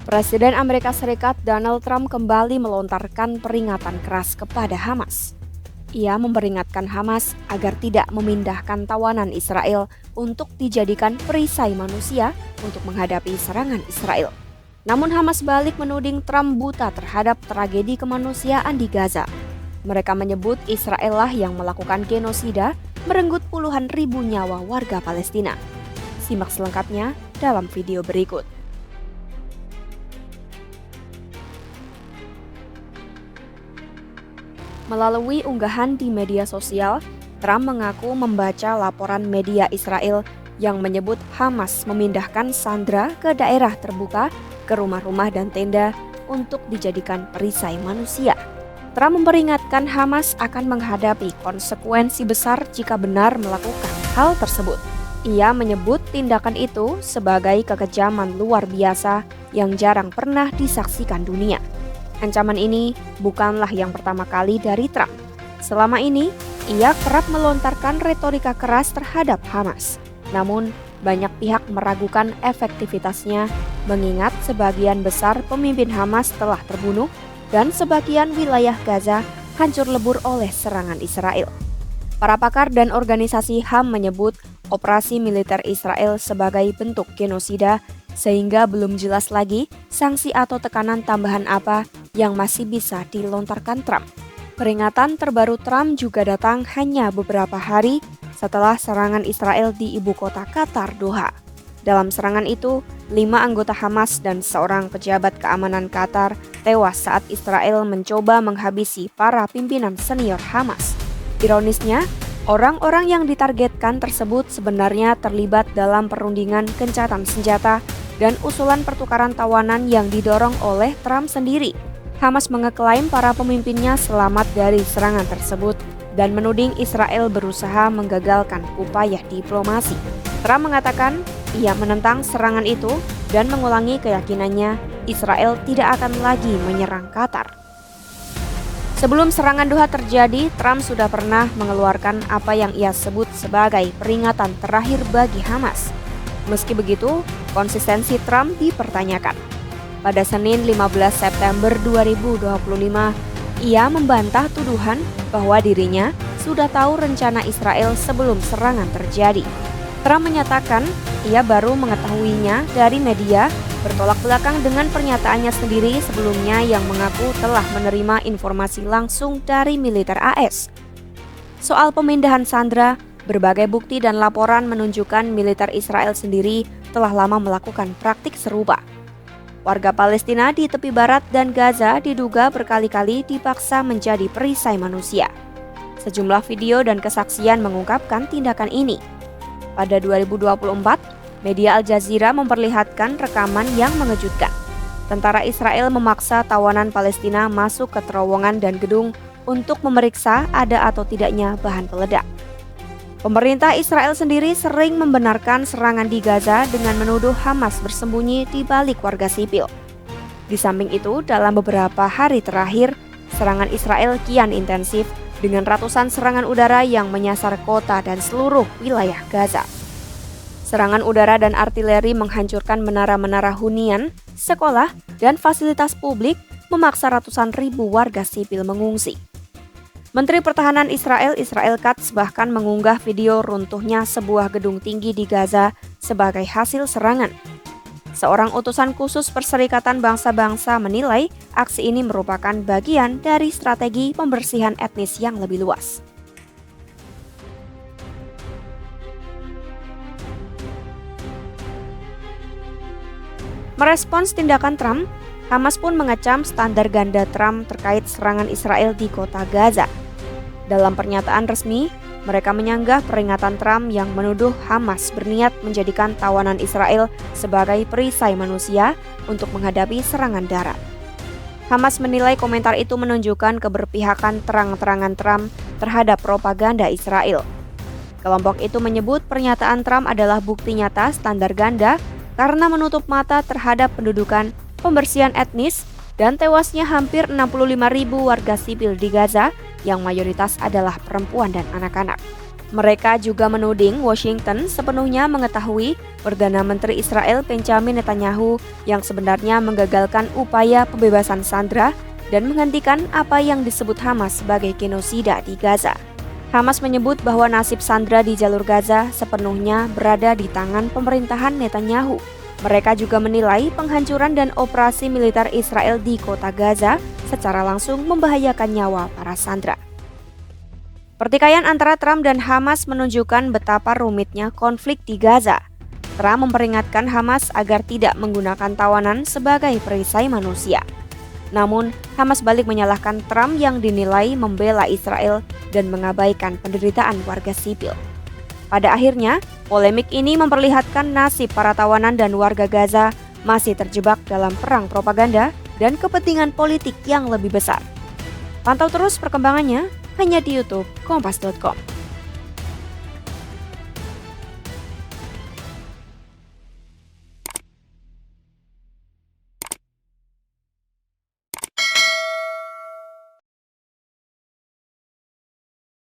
Presiden Amerika Serikat Donald Trump kembali melontarkan peringatan keras kepada Hamas. Ia memperingatkan Hamas agar tidak memindahkan tawanan Israel untuk dijadikan perisai manusia untuk menghadapi serangan Israel. Namun Hamas balik menuding Trump buta terhadap tragedi kemanusiaan di Gaza. Mereka menyebut Israel lah yang melakukan genosida, merenggut puluhan ribu nyawa warga Palestina. Simak selengkapnya dalam video berikut. Melalui unggahan di media sosial, Trump mengaku membaca laporan media Israel yang menyebut Hamas memindahkan sandera ke daerah terbuka, ke rumah-rumah dan tenda untuk dijadikan perisai manusia. Trump memperingatkan Hamas akan menghadapi konsekuensi besar jika benar melakukan hal tersebut. Ia menyebut tindakan itu sebagai kekejaman luar biasa yang jarang pernah disaksikan dunia. Ancaman ini bukanlah yang pertama kali dari Trump. Selama ini, ia kerap melontarkan retorika keras terhadap Hamas. Namun, banyak pihak meragukan efektivitasnya, mengingat sebagian besar pemimpin Hamas telah terbunuh dan sebagian wilayah Gaza hancur lebur oleh serangan Israel. Para pakar dan organisasi HAM menyebut operasi militer Israel sebagai bentuk genosida, sehingga belum jelas lagi sanksi atau tekanan tambahan apa yang masih bisa dilontarkan Trump. Peringatan terbaru Trump juga datang hanya beberapa hari setelah serangan Israel di ibu kota Qatar, Doha. Dalam serangan itu, 5 anggota Hamas dan seorang pejabat keamanan Qatar tewas saat Israel mencoba menghabisi para pimpinan senior Hamas. Ironisnya, orang-orang yang ditargetkan tersebut sebenarnya terlibat dalam perundingan gencatan senjata dan usulan pertukaran tawanan yang didorong oleh Trump sendiri. Hamas mengeklaim para pemimpinnya selamat dari serangan tersebut dan menuding Israel berusaha menggagalkan upaya diplomasi. Trump mengatakan ia menentang serangan itu dan mengulangi keyakinannya Israel tidak akan lagi menyerang Qatar. Sebelum serangan Doha terjadi, Trump sudah pernah mengeluarkan apa yang ia sebut sebagai peringatan terakhir bagi Hamas. Meski begitu, konsistensi Trump dipertanyakan. Pada Senin 15 September 2025, ia membantah tuduhan bahwa dirinya sudah tahu rencana Israel sebelum serangan terjadi. Trump menyatakan ia baru mengetahuinya dari media, bertolak belakang dengan pernyataannya sendiri sebelumnya yang mengaku telah menerima informasi langsung dari militer AS. Soal pemindahan sandera, berbagai bukti dan laporan menunjukkan militer Israel sendiri telah lama melakukan praktik serupa. Warga Palestina di tepi barat dan Gaza diduga berkali-kali dipaksa menjadi perisai manusia. Sejumlah video dan kesaksian mengungkapkan tindakan ini. Pada 2024, media Al Jazeera memperlihatkan rekaman yang mengejutkan. Tentara Israel memaksa tawanan Palestina masuk ke terowongan dan gedung untuk memeriksa ada atau tidaknya bahan peledak. Pemerintah Israel sendiri sering membenarkan serangan di Gaza dengan menuduh Hamas bersembunyi di balik warga sipil. Di samping itu, dalam beberapa hari terakhir, serangan Israel kian intensif dengan ratusan serangan udara yang menyasar kota dan seluruh wilayah Gaza. Serangan udara dan artileri menghancurkan menara-menara hunian, sekolah, dan fasilitas publik, memaksa ratusan ribu warga sipil mengungsi. Menteri Pertahanan Israel Katz bahkan mengunggah video runtuhnya sebuah gedung tinggi di Gaza sebagai hasil serangan. Seorang utusan khusus Perserikatan Bangsa-Bangsa menilai aksi ini merupakan bagian dari strategi pembersihan etnis yang lebih luas. Merespons tindakan Trump, Hamas pun mengecam standar ganda Trump terkait serangan Israel di kota Gaza. Dalam pernyataan resmi, mereka menyanggah peringatan Trump yang menuduh Hamas berniat menjadikan tawanan Israel sebagai perisai manusia untuk menghadapi serangan darat. Hamas menilai komentar itu menunjukkan keberpihakan terang-terangan Trump terhadap propaganda Israel. Kelompok itu menyebut pernyataan Trump adalah bukti nyata standar ganda karena menutup mata terhadap pendudukan, pembersihan etnis, dan tewasnya hampir 65.000 warga sipil di Gaza yang mayoritas adalah perempuan dan anak-anak. Mereka juga menuding Washington sepenuhnya mengetahui Perdana Menteri Israel Benjamin Netanyahu yang sebenarnya menggagalkan upaya pembebasan sandera dan menghentikan apa yang disebut Hamas sebagai genosida di Gaza. Hamas menyebut bahwa nasib sandera di jalur Gaza sepenuhnya berada di tangan pemerintahan Netanyahu. Mereka juga menilai penghancuran dan operasi militer Israel di kota Gaza secara langsung membahayakan nyawa para sandera. Pertikaian antara Trump dan Hamas menunjukkan betapa rumitnya konflik di Gaza. Trump memperingatkan Hamas agar tidak menggunakan tawanan sebagai perisai manusia. Namun, Hamas balik menyalahkan Trump yang dinilai membela Israel dan mengabaikan penderitaan warga sipil. Pada akhirnya, polemik ini memperlihatkan nasib para tawanan dan warga Gaza masih terjebak dalam perang propaganda dan kepentingan politik yang lebih besar. Pantau terus perkembangannya hanya di YouTube Kompas.com.